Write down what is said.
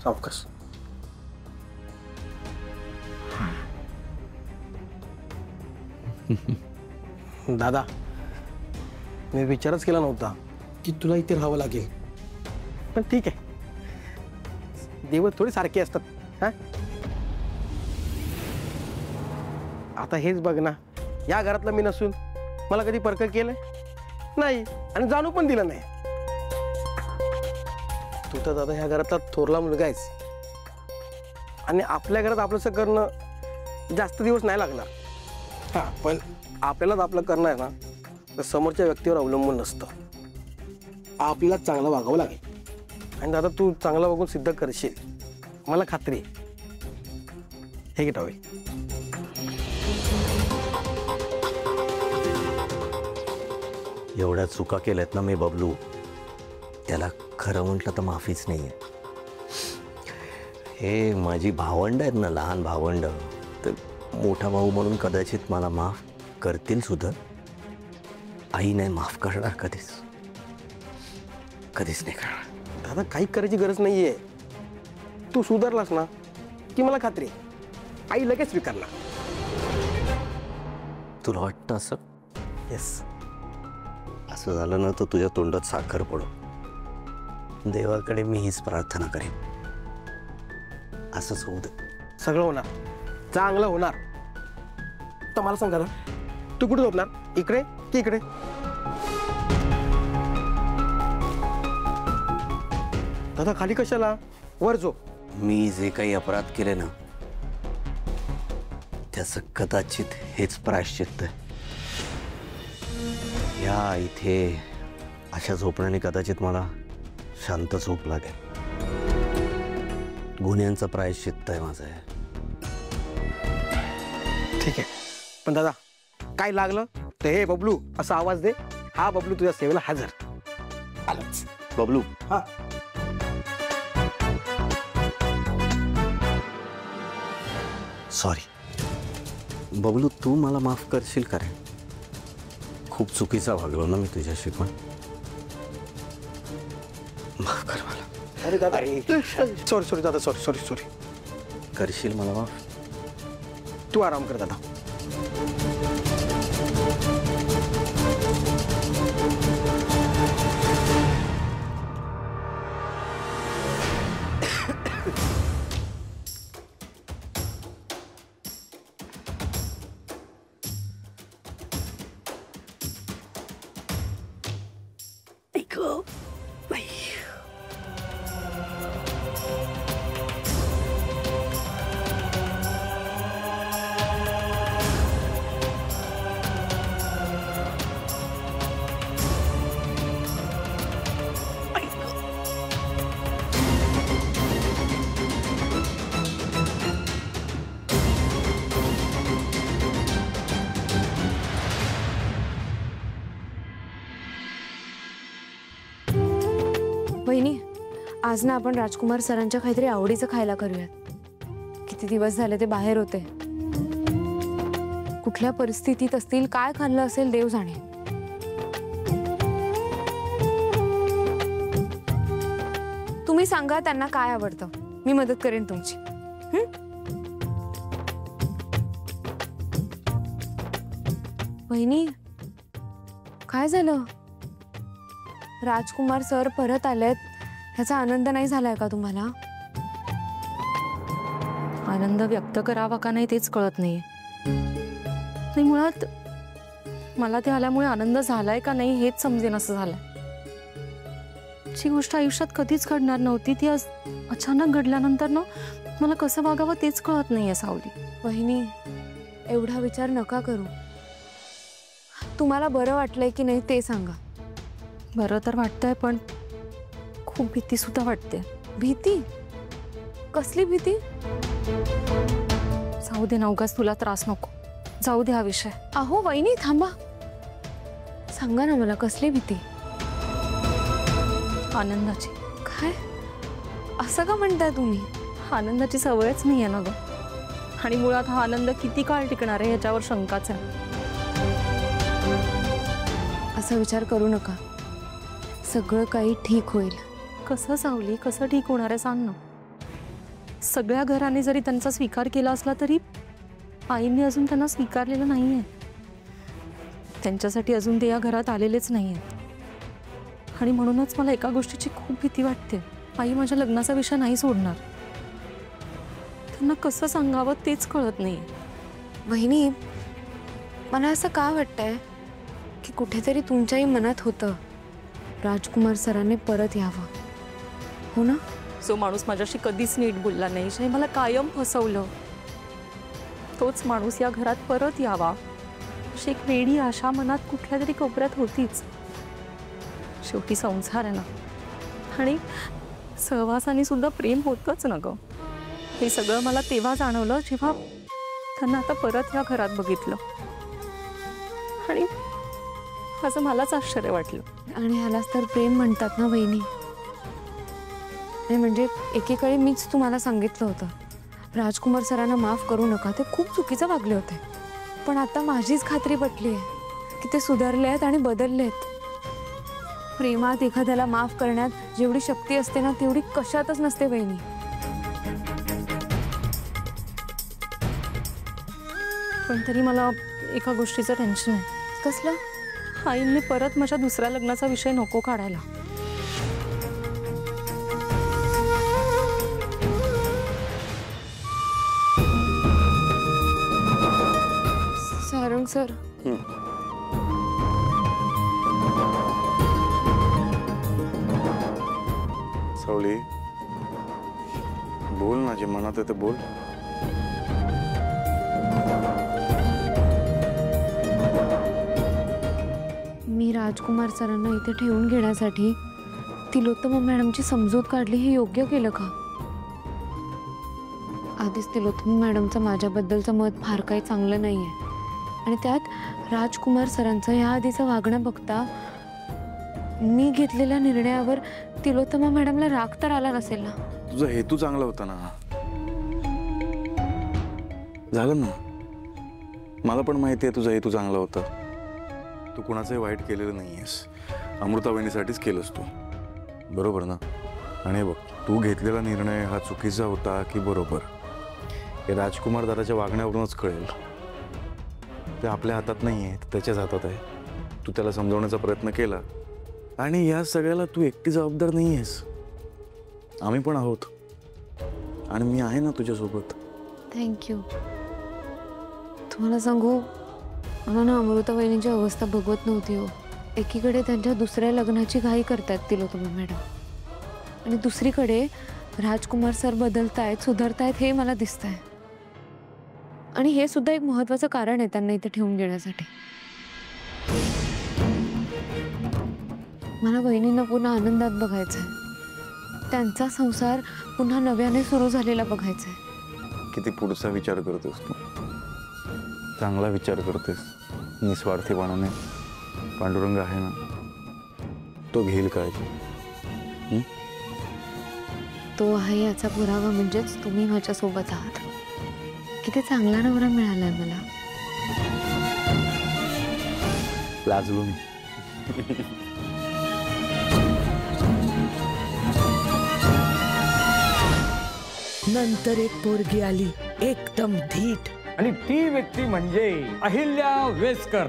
सावकाश. दादा, मी विचारच केला नव्हता की तुला इथे राहावं लागेल, पण ठीक आहे, देव थोडी सारखे असतात. हा, आता हेच बघ ना, या घरातला मी नसून मला कधी परक केलंय नाही आणि जाणू पण दिलं नाही. तू तर दादा ह्या घरातला थोरला मुलगा आहेस आणि आपल्या घरात आपलंसं करणं जास्त दिवस नाही लागणार. हा, पण आपल्यालाच आपलं करणं आहे ना, तर समोरच्या व्यक्तीवर अवलंबून नसतं. आपल्याला चांगलं वागावं लागेल आणि दादा तू चांगलं वागून सिद्ध करशील, मला खात्री आहे. हे घे टॉवेल. एवढ्या चुका केल्यात ना मी बबलू, त्याला खरं म्हटलं तर माफीच नाही आहे. हे माझी भावंड आहेत ना, लहान भावंड, तर मोठा भाऊ म्हणून कदाचित मला माफ करतील सुद्धा. आई नाही माफ करणार कधीच, कधीच नाही करणार. दादा काही करायची गरज नाहीये. तू सुधारलास ना की मला खात्री आहे आई लगेच स्वीकारणार. तुला वाटतं असं? येस. असं झालं ना तर तुझ्या तोंडात साखर पडो. देवाकडे मी हीच प्रार्थना करेन, असंच होऊ दे. सगळं होणार, चांगलं होणार. तर मला सांगा ना, तू कुठे झोपणार, इकडे की इकडे? दादा खाली कशाला, वर झोप. मी जे काही अपराध केले ना, त्याचं कदाचित हेच प्रायश्चित्त आहे. या इथे अशा झोपण्याने कदाचित मला शांत झोप लागेल. गुन्ह्यांचं प्रायश्चित्त आहे माझं. ठीक आहे, पण दादा काय लागलं तर हे बबलू असा आवाज दे. हा बबलू तुझ्या सेवेला हजर. आलंच बबलू. हा, सॉरी बबलू, तू मला माफ करशील का रे? खूप चुकीचा वागलो ना मी तुझ्याशी, पण माफ कर मला. अरे दादा, सॉरी सॉरी दादा, सॉरी सॉरी सॉरी. करशील मला माफ? तू आराम कर दादा. वहिनी, आज ना आपण राजकुमार सरांच्या काहीतरी आवडीचं खायला करूयात. किती दिवस झाले ते बाहेर होते. कुठल्या परिस्थितीत असतील, काय खाल्लं असेल देव जाणे. तुम्ही सांगा त्यांना काय आवडतं, मी मदत करेन तुमची. वहिनी, काय झालं? राजकुमार सर परत आलेत, ह्याचा आनंद नाही झालाय का तुम्हाला? आनंद व्यक्त करावा का नाही तेच कळत नाही. मुळात मला ते आल्यामुळे आनंद झालाय का नाही हेच समजेन असं झालंय. जी गोष्ट आयुष्यात कधीच घडणार नव्हती ती आज अचानक घडल्यानंतर ना मला कसं वागावं तेच कळत नाहीये सावली. वहिनी, एवढा विचार नका करू. तुम्हाला बरं वाटलंय की नाही ते सांगा. बरं तर वाटतंय, पण खूप भीती सुद्धा वाटते. भीती? कसली भीती? जाऊ दे ना, उगाच तुला त्रास नको. जाऊ दे हा विषय. अहो वहिनी थांबा, सांगा ना मला कसली भीती? आनंदाची. काय असं का म्हणताय तुम्ही? आनंदाची सवयच नाही आहे ना ग, आणि मुळात हा आनंद किती काळ टिकणार आहे याच्यावर शंकाच आहे. असा विचार करू नका, सगळं काही ठीक होईल. कसं सावली, कसं ठीक होणार आहे सांग ना. सगळ्या घराने जरी त्यांचा स्वीकार केला असला तरी आईने अजून त्यांना स्वीकारलेलं नाही आहे. त्यांच्यासाठी अजून ते या घरात आलेलेच नाही आहेत. आणि म्हणूनच मला एका गोष्टीची खूप भीती वाटते. आई माझ्या लग्नाचा विषय नाही सोडणार. त्यांना कसं सांगावं तेच कळत नाही. वहिनी, मला असं का वाटतंय की कुठेतरी तुमच्याही मनात होतं राजकुमार सरांनी परत यावं, हो ना? जो माणूस माझ्याशी कधीच नीट बोलला नाही, जे मला कायम फसवलं, तोच माणूस या घरात परत यावा अशी एक वेडी आशा मनात कुठल्या तरी कोपऱ्यात होतीच. शेवटी संसार आहे ना, आणि सहवासाने सुद्धा प्रेम होतच ना ग. हे सगळं मला तेव्हा जाणवलं जेव्हा त्यांना आता परत या घरात बघितलं. आणि असं मलाच आश्चर्य वाटलं. आणि ह्यालाच तर प्रेम म्हणतात ना वहिनी. नाही म्हणजे एकीकडे मीच तुम्हाला सांगितलं होतं राजकुमार सरांना माफ करू नका, ते खूप चुकीचं वागले होते. पण आता माझीच खात्री पटली आहे की ते सुधारले आहेत आणि बदलले आहेत. प्रेमात एखाद्याला माफ करण्यात जेवढी शक्ती असते ना तेवढी कशातच नसते वहिनी. पण तरी मला एका गोष्टीचं टेन्शन आहे. कसलं? आईने परत माझ्या दुसऱ्या लग्नाचा विषय नको काढायला. सारंग सर, सावली, बोल ना, जे मनात आहे ते बोल. मी राजकुमार सरांना इथे ठेवून घेण्यासाठी तिलोत्तमा मॅडमची समजूत काढली, हे योग्य केलं का? आधीच तिलोत्तमा मॅडमचं माझ्याबद्दलचं मत फार काही चांगलं नाही आहे. आणि त्यात राजकुमार सरांचं ह्या आधीचं वागणं बघता मी घेतलेल्या निर्णयावर तिलोत्तमा मॅडमला राग तर आला नसेल ना? तुझा हेतू चांगला होता ना. झालं ना, मला पण माहिती आहे तुझा हेतू चांगला होता. तू कुणाचंही वाईट केलेलं नाहीयेस. अमृता वहिनीसाठीच केलंस तू, बरोबर ना? आणि बघ, तू घेतलेला निर्णय हा चुकीचा होता की बरोबर हे राजकुमार दादाच्या वागण्यावरूनच कळेल. ते आपल्या हातात नाही आहे, त्याच्याच हातात आहे. तू त्याला समजवण्याचा प्रयत्न केला आणि या सगळ्याला तू एकटी जबाबदार नाही आहेस. आम्ही पण आहोत आणि मी आहे ना तुझ्यासोबत. थँक्यू. तुम्हाला सांगू, मला ना अमृता वहिनीची अवस्था बघवत नव्हती हो. एकीकडे त्यांच्या दुसऱ्या लग्नाची घाई करतात तिलोत्तमा मॅडम, आणि दुसरीकडे राजकुमार सर बदलतायत, सुधारतायत हे मला दिसतंय. आणि हे सुद्धा एक महत्त्वाचं कारण आहे त्यांना इथे ठेवून घेण्यासाठी. मला वहिनींना पुन्हा आनंदात बघायचंय. त्यांचा संसार पुन्हा नव्याने सुरू झालेला बघायचा आहे. किती पुढचा विचार करतेस तू. चांगला विचार करतेस निस्वार्थीपणाने. पांडुरंग आहे ना, तो घेईल काळजी. तो आहे याचा पुरावा म्हणजेच तुम्ही माझ्यासोबत आहात. किती चांगला नवरा मिळालाय मला. लाजलो मी. नंतर एक पोरगी आली, एकदम धीट. आणि ती व्यक्ती म्हणजे अहिल्या वेसकर.